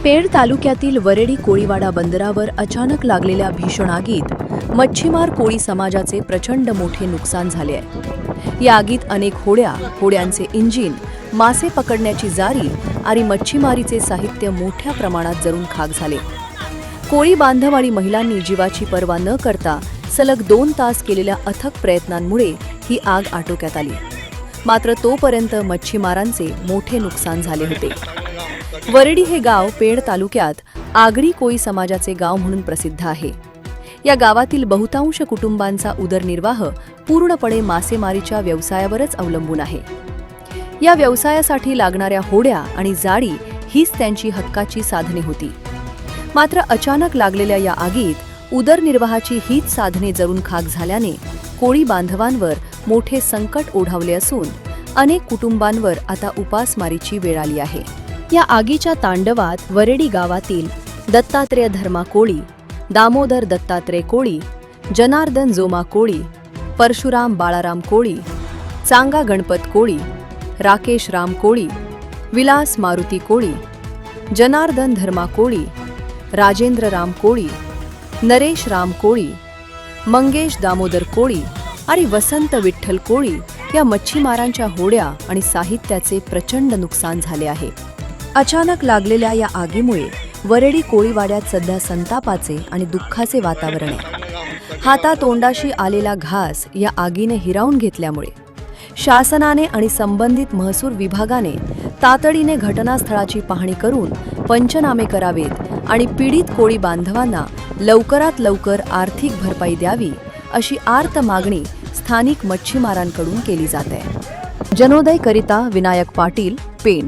Paid तालुक्यातील वरेडी कोळीवाडा बंदरावर अचानक लागलेल्या भीषण आगीत मच्छीमार कोळी समाजाचे प्रचंड मोठे नुकसान झाले आहे। या आगीत अनेक होड्यांचे इंजिन, मासे पकडण्याची जाळी आणि मच्छीमारीचे साहित्य मोठ्या प्रमाणात जळून खाक झाले। कोळी बांधव आणि महिलांनी जीवाची पर्वा न करता सलग 2 तास केलेल्या अथक प्रयत्नांमुळे ही आग आटोक्यात आली। मात्र तोपर्यंत मच्छीमारांचे मोठे नुकसान झाले होते। वरेडी हे गाव पेड तालुक्यात आगरी कोळी समाजाचे गाव म्हणून प्रसिद्ध आहे। या गावातील बहुतांश कुटुंबांचा उदरनिर्वाह पूर्णपणे मासेमारीच्या व्यवसायावरच अवलंबून आहे। या व्यवसायासाठी लागणाऱ्या होड्या आणि जाळी हीच त्यांची हक्काची साधने होती। मात्र अचानक लागलेल्या या आगीत उदरनिर्वाहाची हीच साधने जळून खाक झाल्याने कोळी बांधवांवर मोठे संकट ओढावले असून अनेक कुटुंबांवर आता उपासमारीची वेळ आली आहे। या आगीच्या तांडवात वरेडी गावातील दत्तात्रेय धर्मा कोळी, दामोदर दत्तात्रेय कोळी, जनार्दन जोमा कोळी, परशुराम बाळाराम कोळी, चांगा गणपत कोळी, राकेश राम कोळी, विलास मारुती कोळी, जनार्दन धर्मा कोळी, राजेंद्र राम कोळी, नरेश राम कोळी, मंगेश दामोदर कोळी आणि वसंत विठ्ठल कोळी या मच्छीमारांच्या होड्या आणि साहित्याचे प्रचंड नुकसान झाले आहे। अचानक लागलेल्या या आगीमुळे वरेडी कोळीवाड्यात सध्या संतापाचे आणि दुःखाचे वातावरण आहे। हातातोंडाशी आलेला घास या आगीने हिरावून घेतल्यामुळे शासनाने आणि संबंधित महसूल विभागाने तातडीने घटनास्थळाची पाहणी करून पंचनामे करावेत आणि पीडित कोळी बांधवांना लवकरात लवकर आर्थिक भरपाई द्यावी अशी आर्त मागणी स्थानिक मच्छीमारांकडून केली जाते। जनोदय करिता विनायक पाटील, पेण।